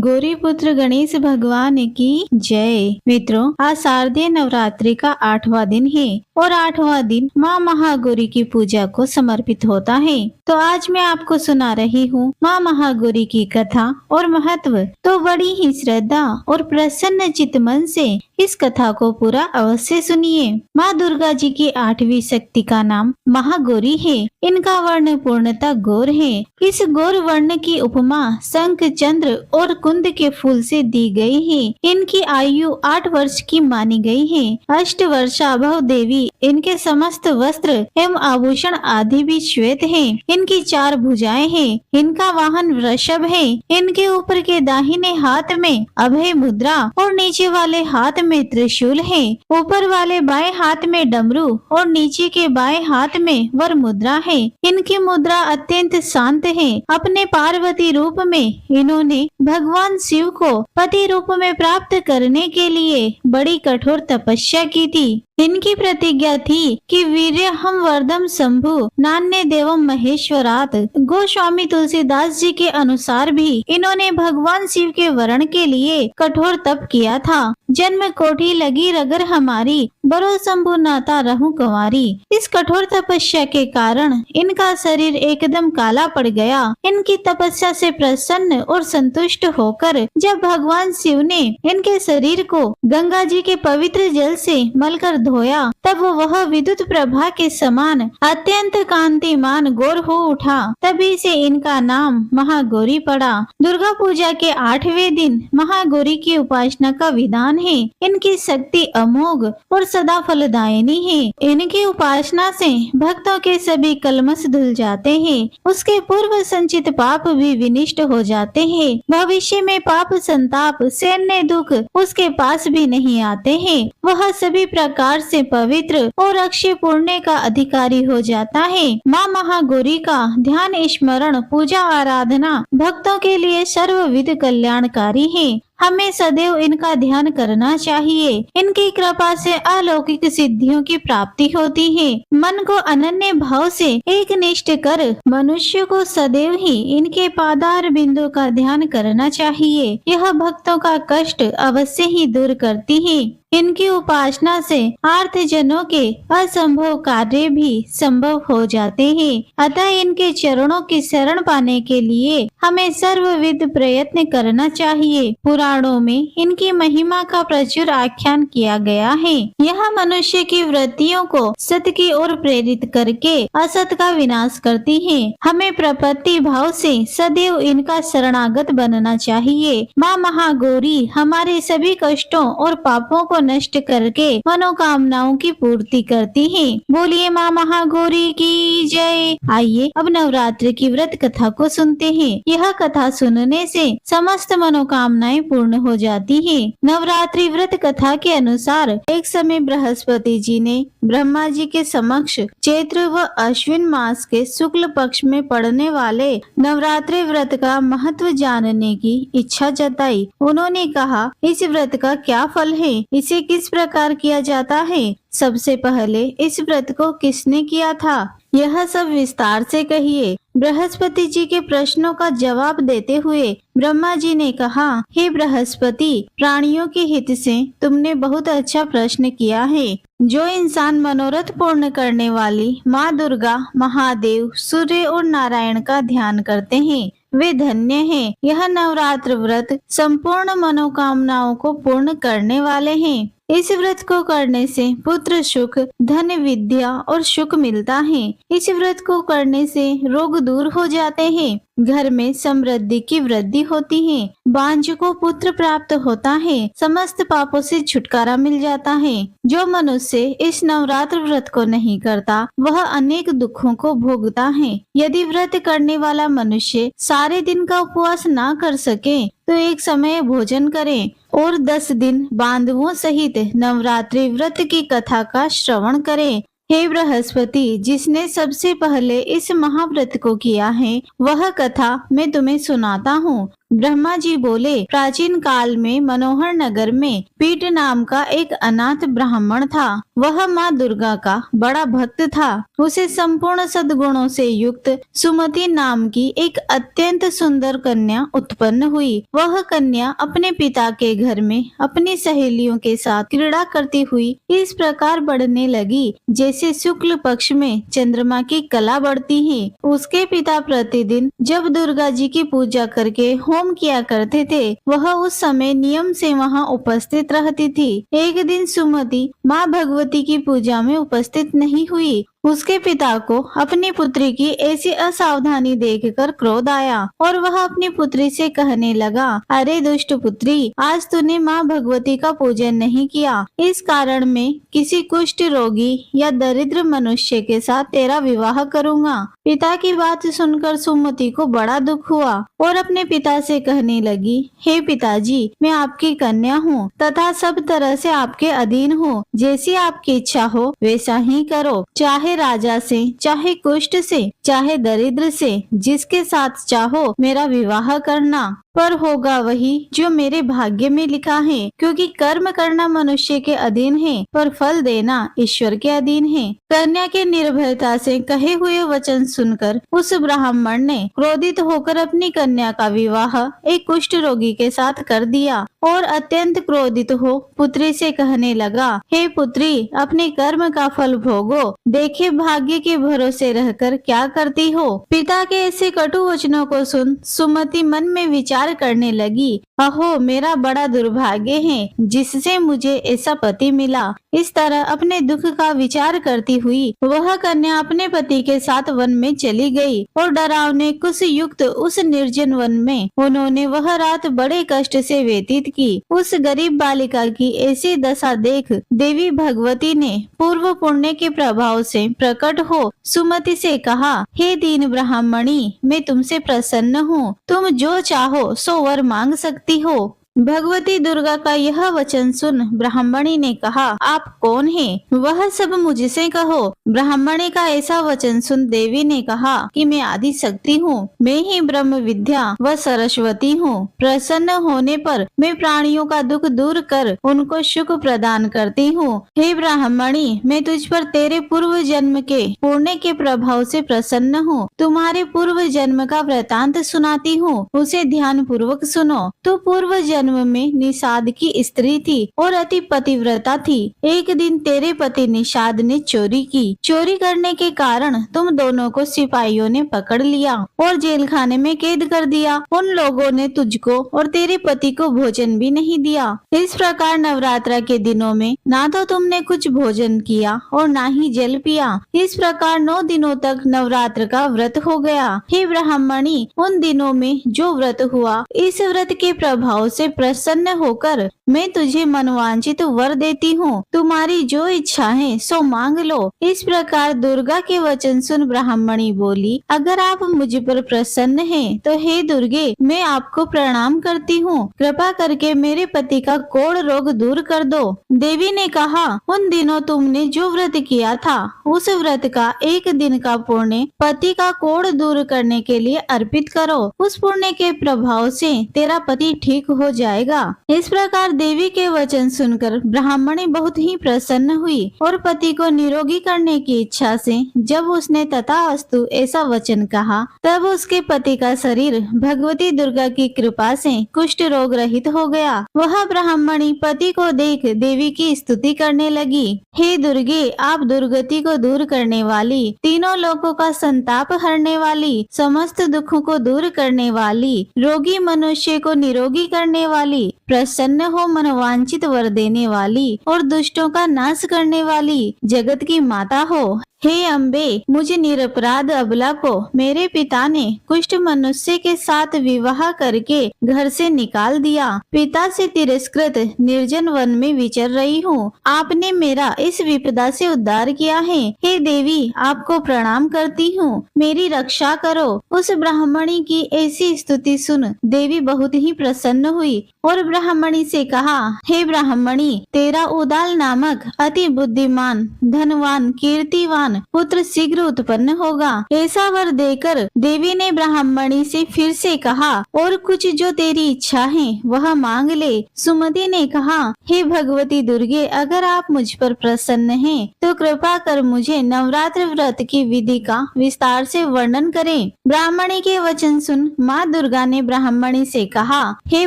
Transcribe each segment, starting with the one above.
गौरीपुत्र गणेश भगवान की जय। मित्रों, आज शारदीय नवरात्रि का 8वां दिन है और 8वां दिन माँ महागौरी की पूजा को समर्पित होता है। तो आज मैं आपको सुना रही हूँ माँ महागौरी की कथा और महत्व। तो बड़ी ही श्रद्धा और प्रसन्न चित्त मन से इस कथा को पूरा अवश्य सुनिए। माँ दुर्गा जी की 8वीं शक्ति का नाम महागौरी है। इनका वर्ण पूर्णतः गौर है। इस गौर वर्ण की उपमा शंख, चंद्र और कुंद के फूल से दी गई है। इनकी आयु 8 वर्ष की मानी गई है। अष्टवर्षाभव देवी, इनके समस्त वस्त्र एवं आभूषण आदि भी श्वेत हैं। इनकी 4 भुजाएं हैं। इनका वाहन वृषभ है। इनके ऊपर के दाहिने हाथ में अभय मुद्रा और नीचे वाले हाथ में त्रिशूल है। ऊपर वाले बाएं हाथ में डमरू और नीचे के बाएं हाथ में वर मुद्रा है। इनकी मुद्रा अत्यंत शांत है। अपने पार्वती रूप में इन्होंने भगवान शिव को पति रूप में प्राप्त करने के लिए बड़ी कठोर तपस्या की थी। इनकी प्रतिज्ञा थी कि वीर्यहम वर्धम शंभु नान्य देवम महेश्वरात। गोस्वामी तुलसीदास जी के अनुसार भी इन्होंने भगवान शिव के वरण के लिए कठोर तप किया था। जन्म कोठी लगी रगर हमारी, बरो शंभु नाता रहूं कंवारी। इस कठोर तपस्या के कारण इनका शरीर एकदम काला पड़ गया। इनकी तपस्या से प्रसन्न और संतुष्ट होकर जब भगवान शिव ने इनके शरीर को गंगा जी के पवित्र जल से मलकर धोया, तब वह विद्युत प्रभा के समान अत्यंत कांतिमान गौर हो उठा। तभी से इनका नाम महागौरी पड़ा। दुर्गा पूजा के 8वें दिन महागौरी की उपासना का विधान है। इनकी शक्ति अमोघ और सदा फलदायिनी है। इनकी उपासना से भक्तों के सभी कलमश धुल जाते हैं। उसके पूर्व संचित पाप भी विनिष्ट हो जाते हैं। भविष्य में पाप, संताप, सैन्य दुख उसके पास भी नहीं आते हैं। वह सभी प्रकार से पवित्र और अक्षय पुण्य का अधिकारी हो जाता है। माँ महागौरी का ध्यान, स्मरण, पूजा, आराधना भक्तों के लिए सर्वविध कल्याणकारी है। हमें सदैव इनका ध्यान करना चाहिए। इनकी कृपा से अलौकिक सिद्धियों की प्राप्ति होती है। मन को अनन्य भाव से एक निष्ठ कर मनुष्य को सदैव ही इनके पादार बिंदु का ध्यान करना चाहिए। यह भक्तों का कष्ट अवश्य ही दूर करती है। इनकी उपासना से आर्त जनों के असंभव कार्य भी संभव हो जाते हैं। अतः इनके चरणों की शरण पाने के लिए हमें सर्वविध प्रयत्न करना चाहिए। पुराणों में इनकी महिमा का प्रचुर आख्यान किया गया है। यह मनुष्य की वृत्तियों को सत की ओर प्रेरित करके असत का विनाश करती है। हमें प्रपत्ति भाव से सदैव इनका शरणागत बनना चाहिए। माँ महागौरी हमारे सभी कष्टों और पापों को नष्ट करके मनोकामनाओं की पूर्ति करती है। बोलिए माँ महागौरी की जय। आइए अब नवरात्रि की व्रत कथा को सुनते हैं। यह कथा सुनने से समस्त मनोकामनाएं पूर्ण हो जाती है। नवरात्रि व्रत कथा के अनुसार एक समय बृहस्पति जी ने ब्रह्मा जी के समक्ष चैत्र व अश्विन मास के शुक्ल पक्ष में पड़ने वाले नवरात्रि व्रत का महत्व जानने की इच्छा जताई। उन्होंने कहा, इस व्रत का क्या फल है, इसे किस प्रकार किया जाता है, सबसे पहले इस व्रत को किसने किया था, यह सब विस्तार से कहिए। बृहस्पति जी के प्रश्नों का जवाब देते हुए ब्रह्मा जी ने कहा, हे बृहस्पति, प्राणियों के हित से तुमने बहुत अच्छा प्रश्न किया है। जो इंसान मनोरथ पूर्ण करने वाली माँ दुर्गा, महादेव, सूर्य और नारायण का ध्यान करते हैं वे धन्य हैं। यह नवरात्र व्रत संपूर्ण मनोकामनाओं को पूर्ण करने वाले हैं। इस व्रत को करने से पुत्र सुख, धन, विद्या और सुख मिलता है। इस व्रत को करने से रोग दूर हो जाते हैं। घर में समृद्धि की वृद्धि होती है। बांझ को पुत्र प्राप्त होता है। समस्त पापों से छुटकारा मिल जाता है। जो मनुष्य इस नवरात्र व्रत को नहीं करता वह अनेक दुखों को भोगता है। यदि व्रत करने वाला मनुष्य सारे दिन का उपवास ना कर सके तो एक समय भोजन करें और 10 दिन बांधवों सहित नवरात्रि व्रत की कथा का श्रवण करें। हे बृहस्पति, जिसने सबसे पहले इस महाव्रत को किया है वह कथा मैं तुम्हें सुनाता हूँ। ब्रह्मा जी बोले, प्राचीन काल में मनोहर नगर में पीट नाम का एक अनाथ ब्राह्मण था। वह माँ दुर्गा का बड़ा भक्त था। उसे संपूर्ण सद्गुणों से युक्त सुमति नाम की एक अत्यंत सुंदर कन्या उत्पन्न हुई। वह कन्या अपने पिता के घर में अपनी सहेलियों के साथ क्रीड़ा करती हुई इस प्रकार बढ़ने लगी जैसे शुक्ल पक्ष में चंद्रमा की कला बढ़ती है। उसके पिता प्रतिदिन जब दुर्गा जी की पूजा करके होम किया करते थे, वह उस समय नियम से वहां उपस्थित रहती थी। एक दिन सुमति माँ भगवती की पूजा में उपस्थित नहीं हुई। उसके पिता को अपनी पुत्री की ऐसी असावधानी देखकर क्रोध आया और वह अपनी पुत्री से कहने लगा, अरे दुष्ट पुत्री, आज तूने माँ भगवती का पूजन नहीं किया। इस कारण मैं किसी कुष्ठ रोगी या दरिद्र मनुष्य के साथ तेरा विवाह करूंगा। पिता की बात सुनकर सुमति को बड़ा दुख हुआ और अपने पिता से कहने लगी, हे पिताजी, मैं आपकी कन्या हूँ तथा सब तरह से आपके अधीन हूँ। जैसी आपकी इच्छा हो वैसा ही करो, चाहे राजा से, चाहे कुष्ठ से, चाहे दरिद्र से, जिसके साथ चाहो मेरा विवाह करना। पर होगा वही जो मेरे भाग्य में लिखा है, क्योंकि कर्म करना मनुष्य के अधीन है पर फल देना ईश्वर के अधीन है। कन्या के निर्भयता से कहे हुए वचन सुनकर उस ब्राह्मण ने क्रोधित होकर अपनी कन्या का विवाह एक कुष्ठ रोगी के साथ कर दिया और अत्यंत क्रोधित हो पुत्री से कहने लगा, हे पुत्री, अपने कर्म का फल भोगो, देखे भाग्य के भरोसे रहकर क्या करती हो। पिता के ऐसे कटु वचनों को सुन सुमति मन में विचार करने लगी, अहो मेरा बड़ा दुर्भाग्य है जिससे मुझे ऐसा पति मिला। इस तरह अपने दुख का विचार करती हुई वह कन्या अपने पति के साथ वन में चली गई और डरावने कुश युक्त उस निर्जन वन में उन्होंने वह रात बड़े कष्ट से व्यतीत की। उस गरीब बालिका की ऐसी दशा देख देवी भगवती ने पूर्व पुण्य के प्रभाव से प्रकट हो सुमति से कहा, हे दीन ब्राह्मणी, मैं तुमसे प्रसन्न हूँ, तुम जो चाहो सो वर मांग सकती हो। भगवती दुर्गा का यह वचन सुन ब्राह्मणी ने कहा, आप कौन हैं? वह सब मुझसे कहो। ब्राह्मणी का ऐसा वचन सुन देवी ने कहा कि मैं आदि शक्ति हूँ, मैं ही ब्रह्म विद्या व सरस्वती हूँ। प्रसन्न होने पर मैं प्राणियों का दुख दूर कर उनको सुख प्रदान करती हूँ। हे ब्राह्मणी, मैं तुझ पर तेरे पूर्व जन्म के पुण्य के प्रभाव से प्रसन्न हूँ। तुम्हारे पूर्व जन्म का वृतांत सुनाती हूँ, उसे ध्यान पूर्वक सुनो। तो पूर्व जन्म में निषाद की स्त्री थी और अति पतिव्रता थी। एक दिन तेरे पति निषाद ने चोरी की। चोरी करने के कारण तुम दोनों को सिपाहियों ने पकड़ लिया और जेल खाने में कैद कर दिया। उन लोगों ने तुझको और तेरे पति को भोजन भी नहीं दिया। इस प्रकार नवरात्र के दिनों में ना तो तुमने कुछ भोजन किया और ना ही जल पिया। इस प्रकार 9 दिनों तक नवरात्र का व्रत हो गया। हे ब्राह्मणी, उन दिनों में जो व्रत हुआ, इस व्रत के प्रभाव से प्रसन्न होकर मैं तुझे मनवांचित वर देती हूँ। तुम्हारी जो इच्छा है सो मांग लो। इस प्रकार दुर्गा के वचन सुन ब्राह्मणी बोली, अगर आप मुझ पर प्रसन्न हैं, तो हे दुर्गे, मैं आपको प्रणाम करती हूँ। कृपा करके मेरे पति का कोढ़ रोग दूर कर दो। देवी ने कहा, उन दिनों तुमने जो व्रत किया था, उस व्रत का एक दिन का पुण्य पति का कोढ़ दूर करने के लिए अर्पित करो। उस पुण्य के प्रभाव से तेरा पति ठीक हो जाएगा। इस प्रकार देवी के वचन सुनकर ब्राह्मणी बहुत ही प्रसन्न हुई और पति को निरोगी करने की इच्छा से जब उसने तथास्तु ऐसा वचन कहा, तब उसके पति का शरीर भगवती दुर्गा की कृपा से कुष्ठ रोग रहित हो गया। वह ब्राह्मणी पति को देख देवी की स्तुति करने लगी, हे दुर्गे, आप दुर्गति को दूर करने वाली, तीनों लोकों का संताप हरने वाली, समस्त दुखों को दूर करने वाली, रोगी मनुष्य को निरोगी करने वाली, प्रसन्न हो मनवांचित वर देने वाली और दुष्टों का नाश करने वाली, जगत की माता हो। हे अम्बे, मुझे निरपराध अबला को मेरे पिता ने कुष्ठ मनुष्य के साथ विवाह करके घर से निकाल दिया। पिता से तिरस्कृत निर्जन वन में विचर रही हूँ। आपने मेरा इस विपदा से उद्धार किया है। हे देवी, आपको प्रणाम करती हूँ, मेरी रक्षा करो। उस ब्राह्मणी की ऐसी स्तुति सुन देवी बहुत ही प्रसन्न हुई और ब्राह्मणी से कहा, हे ब्राह्मणी, तेरा उदाल नामक अति बुद्धिमान, धनवान, कीर्तिवान समान पुत्र शीघ्र उत्पन्न होगा। ऐसा वर देकर देवी ने ब्राह्मणी से फिर से कहा, और कुछ जो तेरी इच्छा है वह मांग ले। सुमति ने कहा, हे भगवती दुर्गे, अगर आप मुझ पर प्रसन्न हैं तो कृपा कर मुझे नवरात्र व्रत की विधि का विस्तार से वर्णन करें। ब्राह्मणी के वचन सुन माँ दुर्गा ने ब्राह्मणी से कहा, हे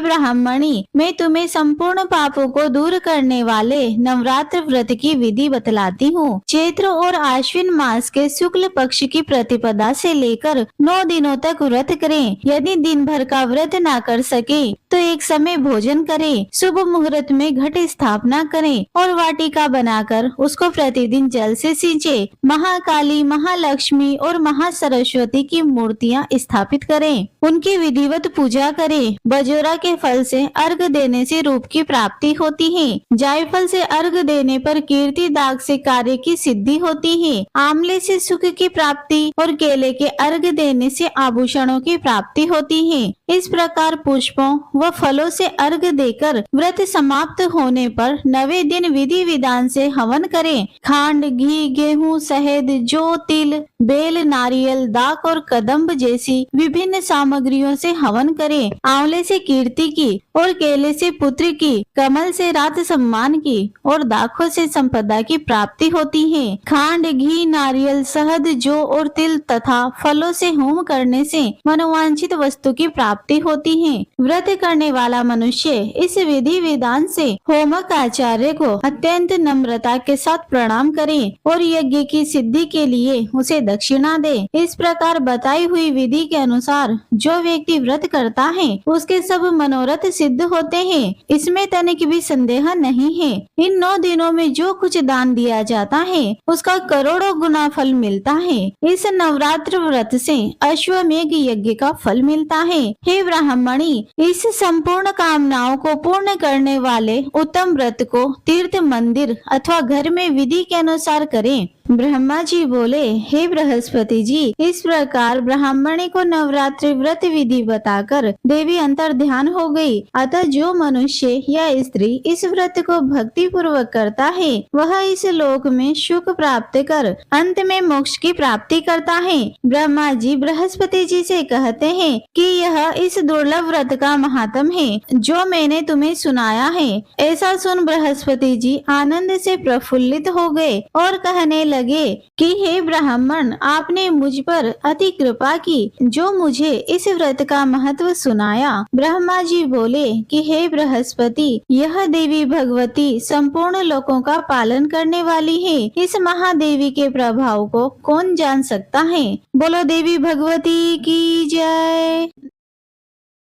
ब्राह्मणी, मैं तुम्हें संपूर्ण पापों को दूर करने वाले नवरात्र व्रत की विधि बतलाती हूँ। चैत्र और आश्विन मास के शुक्ल पक्ष की प्रतिपदा से लेकर 9 दिनों तक व्रत करें। यदि दिन भर का व्रत ना कर सके तो एक समय भोजन करें। शुभ मुहूर्त में घट स्थापना करें और वाटिका बनाकर उसको प्रतिदिन जल से सींचे। महाकाली, महालक्ष्मी और महासरस्वती की मूर्तियां स्थापित करें। उनकी विधिवत पूजा करें। बजोरा के फल से अर्घ देने से रूप की प्राप्ति होती है। जायफल से अर्घ देने पर कीर्ति दाग से कार्य की सिद्धि होती है। आंवले से सुख की प्राप्ति और केले के अर्घ देने से आभूषणों की प्राप्ति होती है। इस प्रकार पुष्पों व फलों से अर्घ देकर व्रत समाप्त होने पर 9वें दिन विधि विधान से हवन करें। खांड, घी, गेहूं, शहद, जौ, तिल, बेल, नारियल, दाक और कदम्ब जैसी विभिन्न सामग्रियों से हवन करें। आंवले से कीर्ति की और केले से पुत्र की, कमल से रात सम्मान की और दाखों से संपदा की प्राप्ति होती है। खांड, घी, नारियल, शहद, जौ और तिल तथा फलों से होम करने से मनोवांछित वस्तु की प्राप्ति होती है। व्रत करने वाला मनुष्य इस विधि विधान से होमक आचार्य को अत्यंत नम्रता के साथ प्रणाम करे और यज्ञ की सिद्धि के लिए उसे दक्षिणा दे। इस प्रकार बताई हुई विधि के अनुसार जो व्यक्ति व्रत करता है उसके सब मनोरथ सिद्ध होते हैं। इसमें तनिक भी संदेह नहीं है। इन 9 दिनों में जो कुछ दान दिया जाता है उसका करोड़ों गुना फल मिलता है। इस नवरात्र व्रत से अश्वमेघ यज्ञ का फल मिलता है। हे ब्राह्मणी, इस संपूर्ण कामनाओं को पूर्ण करने वाले उत्तम व्रत को तीर्थ, मंदिर अथवा घर में विधि के अनुसार करें। ब्रह्मा जी बोले, हे बृहस्पति जी, इस प्रकार ब्राह्मणी को नवरात्रि व्रत विधि बताकर देवी अंतर ध्यान हो गई। अतः जो मनुष्य या स्त्री इस व्रत को भक्ति पूर्वक करता है वह इस लोक में सुख प्राप्त कर अंत में मोक्ष की प्राप्ति करता है। ब्रह्मा जी बृहस्पति जी से कहते हैं कि यह इस दुर्लभ व्रत का महात्म है जो मैंने तुम्हें सुनाया है। ऐसा सुन बृहस्पति जी आनंद से प्रफुल्लित हो गए और कहने लगे कि हे ब्राह्मण, आपने मुझ पर अति कृपा की जो मुझे इस व्रत का महत्व सुनाया। ब्रह्मा जी बोले कि हे बृहस्पति, यह देवी भगवती संपूर्ण लोकों का पालन करने वाली है। इस महादेवी के प्रभाव को कौन जान सकता है। बोलो देवी भगवती की जय।